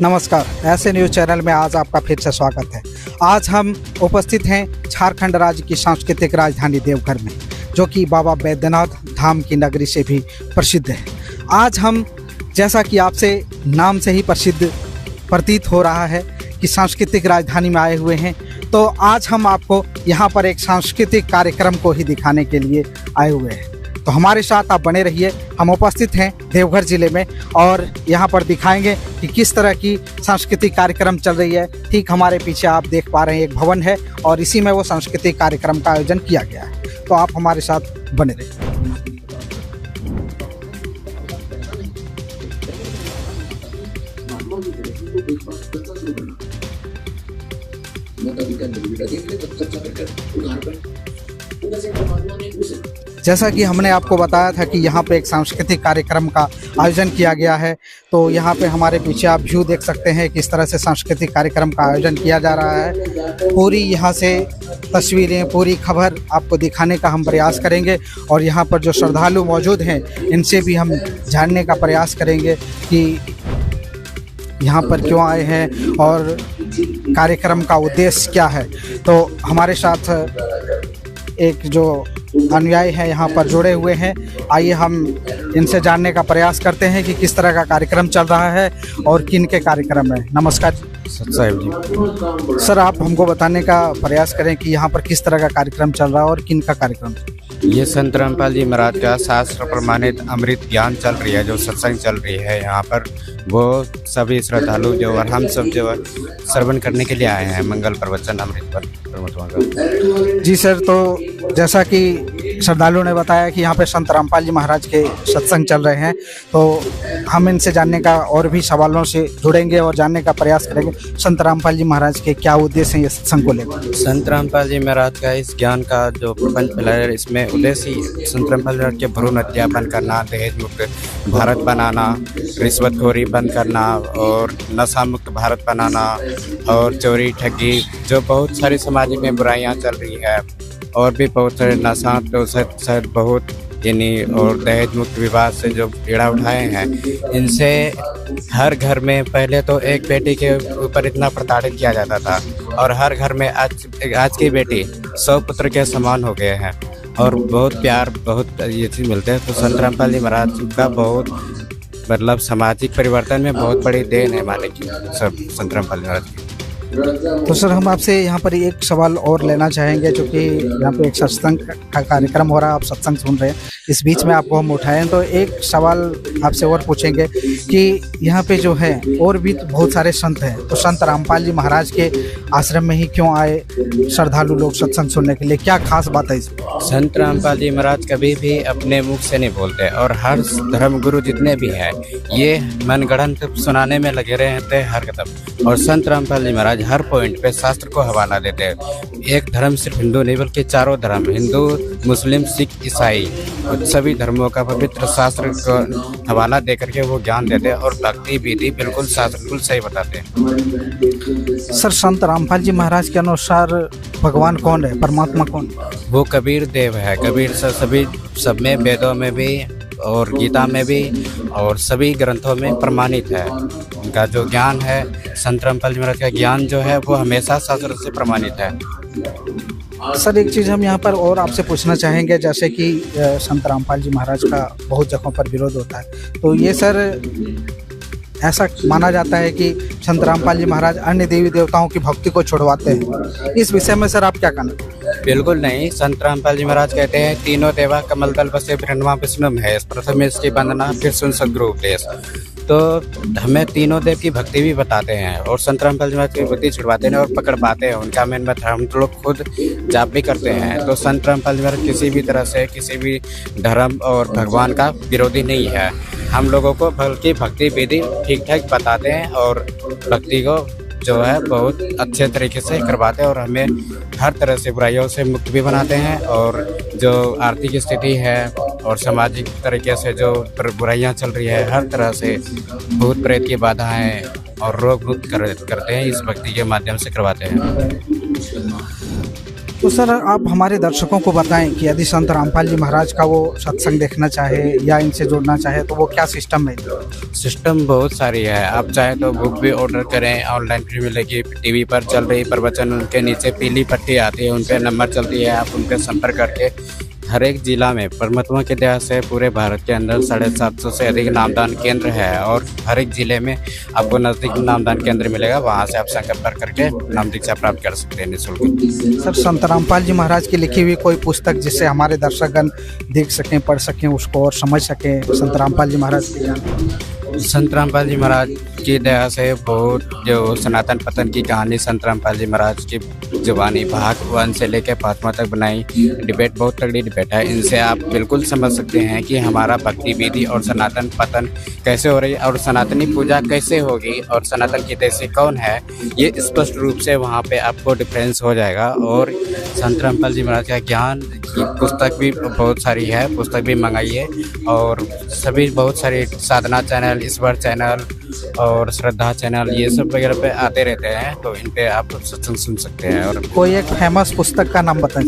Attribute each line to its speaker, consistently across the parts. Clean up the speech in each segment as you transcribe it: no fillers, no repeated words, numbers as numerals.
Speaker 1: नमस्कार, ऐसे news channel में आज आपका फिर से स्वागत है। आज हम उपस्थित हैं झारखंड राज्य की सांस्कृतिक राजधानी देवघर में, जो कि बाबा बैद्यनाथ धाम की नगरी से भी प्रसिद्ध है। आज हम, जैसा कि आपसे नाम से ही प्रसिद्ध प्रतीत हो रहा है कि सांस्कृतिक राजधानी में आए हुए हैं, तो आज हम आपको यहाँ पर एक सांस्कृतिक कार्यक्रम को ही दिखाने के लिए आए हुए हैं। तो हमारे साथ आप बने रहिए। हम उपस्थित हैं देवघर ज़िले में और यहाँ पर दिखाएंगे कि किस तरह की सांस्कृतिक कार्यक्रम चल रही है। ठीक हमारे पीछे आप देख पा रहे हैं एक भवन है और इसी में वो सांस्कृतिक कार्यक्रम का आयोजन किया गया है। तो आप हमारे साथ बने रहिए। जैसा कि हमने आपको बताया था कि यहाँ पे एक सांस्कृतिक कार्यक्रम का आयोजन किया गया है, तो यहाँ पे हमारे पीछे आप व्यू देख सकते हैं किस तरह से सांस्कृतिक कार्यक्रम का आयोजन किया जा रहा है। पूरी यहाँ से तस्वीरें, पूरी खबर आपको दिखाने का हम प्रयास करेंगे और यहाँ पर जो श्रद्धालु मौजूद हैं इनसे भी हम जानने का प्रयास करेंगे कि यहाँ पर क्यों आए हैं और कार्यक्रम का उद्देश्य क्या है। तो हमारे साथ एक जो अनुयायी है यहाँ पर जुड़े हुए हैं, आइए हम इनसे जानने का प्रयास करते हैं कि किस तरह का कार्यक्रम चल रहा है और किन के कार्यक्रम है। नमस्कार
Speaker 2: साहिब जी।
Speaker 1: सर, आप हमको बताने का प्रयास करें कि यहाँ पर किस तरह का कार्यक्रम चल रहा है और किन का कार्यक्रम।
Speaker 2: ये संत रामपाल जी महाराज का शास्त्र प्रमाणित अमृत ज्ञान चल रही है, जो सत्संग चल रही है यहाँ पर, वो सभी श्रद्धालु जो और हम सब जो श्रवण करने के लिए आए हैं मंगल प्रवचन अमृत पर परमात्मा का।
Speaker 1: जी सर, तो जैसा कि श्रद्धालुओं ने बताया कि यहाँ पे संत रामपाल जी महाराज के सत्संग चल रहे हैं, तो हम इनसे जानने का और भी सवालों से जुड़ेंगे और जानने का प्रयास करेंगे संत रामपाल जी महाराज के क्या उद्देश्य हैं ये सत्संग को लेकर।
Speaker 2: संत रामपाल जी महाराज का इस ज्ञान का जो प्रपंच फैलाया, इसमें उद्देश्य ही संत रामपाल जी महाराज के भ्रूण हत्या बंद करना, दहेज मुक्त भारत बनाना, रिश्वतखोरी बंद करना और नशा मुक्त भारत बनाना और चोरी ठगी, जो बहुत सारी समाज में बुराइयां चल रही है और भी बहुत सारे नशा तो शायद बहुत यानी और दहेज मुक्त विवाह से जो पीड़ा उठाए हैं, इनसे हर घर में पहले तो एक बेटी के ऊपर इतना प्रताड़ित किया जाता था और हर घर में आज की बेटी 100 पुत्र के समान हो गए हैं और बहुत प्यार, बहुत ये चीज़ मिलते हैं। तो संत रामपाल जी महाराज का बहुत मतलब सामाजिक परिवर्तन में बहुत बड़ी देन है माने की सब संत रामपाल जी महाराज की।
Speaker 1: तो सर, हम आपसे यहाँ पर एक सवाल और लेना चाहेंगे, जो कि यहाँ पे एक सत्संग का कार्यक्रम हो रहा है, आप सत्संग सुन रहे हैं, इस बीच में आपको हम उठाएं तो एक सवाल आपसे और पूछेंगे कि यहाँ पे जो है और भी तो बहुत सारे संत हैं, तो संत रामपाल जी महाराज के आश्रम में ही क्यों आए श्रद्धालु लोग सत्संग सुनने के लिए, क्या खास बात है इसमें?
Speaker 2: संत रामपाल जी महाराज कभी भी अपने मुख से नहीं बोलते और हर धर्म गुरु जितने भी हैं ये मनगढ़ंत सुनाने में लगे रहते हैं हर कदम। और संत रामपाल जी महाराज हर पॉइंट पे शास्त्र को हवाला देते हैं। एक धर्म सिर्फ हिंदू नहीं बल्कि चारों धर्म, हिंदू, मुस्लिम, सिख, ईसाई, सभी धर्मों का पवित्र शास्त्र को हवाला दे करके वो ज्ञान देते हैं और भक्ति विधि बिल्कुल शास्त्र बिल्कुल सही बताते हैं।
Speaker 1: सर, संत रामपाल जी महाराज के अनुसार भगवान कौन है, परमात्मा कौन?
Speaker 2: वो कबीर देव है। कबीर सभी सब में, वेदों में भी और गीता में भी और सभी ग्रंथों में प्रमाणित है। उनका जो ज्ञान है, संत रामपाल जी महाराज का ज्ञान जो है वो हमेशा शास्त्र से प्रमाणित है।
Speaker 1: सर, एक चीज़ हम यहाँ पर और आपसे पूछना चाहेंगे, जैसे कि संत रामपाल जी महाराज का बहुत जगहों पर विरोध होता है, तो ये सर ऐसा माना जाता है कि संत रामपाल जी महाराज अन्य देवी देवताओं की भक्ति को छुड़वाते हैं, इस विषय में सर आप क्या कहना?
Speaker 2: बिल्कुल नहीं। संत रामपाल जी महाराज कहते हैं तीनों देवा कमल दल बसे ब्रह्मा विष्णु महेश, प्रथम इसकी वंदना फिर सुन सद्गुरु उपदेश। तो हमें तीनों देव की भक्ति भी बताते हैं और संत रामपाल जी महाराज की भक्ति छुड़वाते हैं और पकड़ पाते हैं उनका मेन मत। हम तो लोग खुद जाप भी करते हैं। तो संत रामपाल जी महाराज किसी भी तरह से किसी भी धर्म और भगवान का विरोधी नहीं है। हम लोगों को बल्कि भक्ति विधि ठीक ठाक बताते हैं और भक्ति को जो है बहुत अच्छे तरीके से करवाते हैं और हमें हर तरह से बुराइयों से मुक्त भी बनाते हैं और जो आर्थिक स्थिति है और सामाजिक तरीके से जो बुराइयां चल रही है, हर तरह से भूत प्रेत की बाधाएं और रोग मुक्त करते हैं, इस भक्ति के माध्यम से करवाते हैं।
Speaker 1: तो सर आप हमारे दर्शकों को बताएं कि यदि संत रामपाल जी महाराज का वो सत्संग देखना चाहे या इनसे जुड़ना चाहे तो वो क्या सिस्टम है?
Speaker 2: सिस्टम बहुत सारी है। आप चाहें तो बुक भी ऑर्डर करें, ऑनलाइन भी मिलेगी। टीवी पर चल रही प्रवचन, उनके नीचे पीली पट्टी आती है, उन पर नंबर चलती है। आप उनके संपर्क करके हर एक जिला में परमात्मा के दया से पूरे भारत के अंदर 750 से अधिक नामदान केंद्र है और हर एक जिले में आपको नज़दीक नामदान केंद्र मिलेगा। वहाँ से आप संपर्क करके नाम दीक्षा प्राप्त कर सकते हैं निःशुल्क।
Speaker 1: सर संत रामपाल जी महाराज की लिखी हुई कोई पुस्तक जिससे हमारे दर्शकगण देख सकें, पढ़ सकें उसको और समझ सकें संत रामपाल जी महाराज की?
Speaker 2: संत रामपाल जी महाराज की दया से बहुत जो सनातन पतन की कहानी संत रामपाल जी महाराज की जुबानी भाग 1 से लेकर 5वां तक बनाई डिबेट, बहुत तगड़ी डिबेट है। इनसे आप बिल्कुल समझ सकते हैं कि हमारा भक्ति विधि और सनातन पतन कैसे हो रही है और सनातनी पूजा कैसे होगी और सनातन की देशी कौन है, ये स्पष्ट रूप से वहाँ पे आपको डिफरेंस हो जाएगा। और संत रामपाल जी महाराज का ज्ञान की पुस्तक भी बहुत सारी है, पुस्तक भी मंगाइए। और सभी बहुत सारी साधना चैनल, ईश्वर चैनल और श्रद्धा चैनल ये सब वगैरह पे आते रहते हैं, तो इन पे आप सत्संग सुन सकते हैं। और
Speaker 1: कोई एक फेमस पुस्तक का नाम बताएं।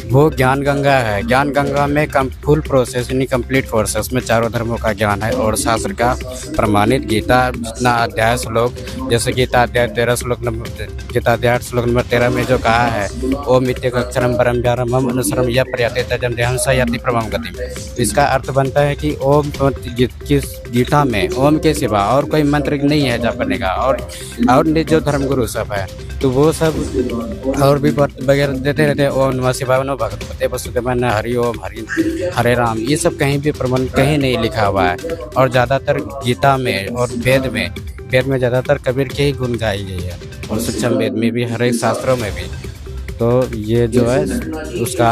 Speaker 2: वो ज्ञान गंगा है। ज्ञान गंगा में फुल प्रोसेस यानी कंप्लीट कोर्स है, उसमें चारों धर्मों का ज्ञान है और शास्त्र का प्रमाणित गीता जितना अध्याय श्लोक, जैसे गीता अध्याय 13 श्लोक नंबर 13 में जो कहा है ओम मित्यक्षरम परम व्यारमम अनुसरम यह प्रयाते तजम देहंसा याति परमम गति। इसका अर्थ बनता है कि ओम किस गीता में ओम के सिवा और कोई मंत्र नहीं है जपने का। और जो धर्मगुरु सब है तो वो सब और भी वगैरह देते रहते हैं, ओम नमः शिवाय नमः भगवते वासुदेवाय नमः, हरि ओम हरे राम, ये सब कहीं भी प्रमाण कहीं नहीं लिखा हुआ है। और ज़्यादातर गीता में और वेद में ज़्यादातर कबीर के ही गुण गाई गई है और सक्षम वेद में भी, हर एक शास्त्रों में भी। तो ये जो है उसका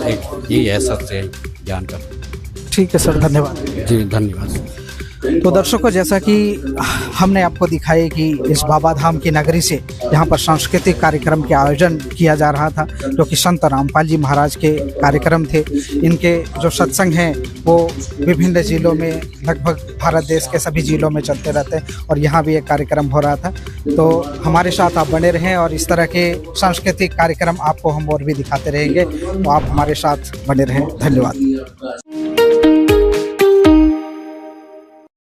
Speaker 2: एक यही है सत्य ज्ञान का।
Speaker 1: ठीक है सर, धन्यवाद।
Speaker 2: जी धन्यवाद।
Speaker 1: तो दर्शकों, जैसा कि हमने आपको दिखाया कि इस बाबा धाम की नगरी से यहाँ पर सांस्कृतिक कार्यक्रम के आयोजन किया जा रहा था, जो कि संत रामपाल जी महाराज के कार्यक्रम थे। इनके जो सत्संग हैं वो विभिन्न जिलों में, लगभग भारत देश के सभी जिलों में चलते रहते हैं और यहाँ भी एक कार्यक्रम हो रहा था। तो हमारे साथ आप बने रहें और इस तरह के सांस्कृतिक कार्यक्रम आपको हम और भी दिखाते रहेंगे, तो आप हमारे साथ बने रहें। धन्यवाद।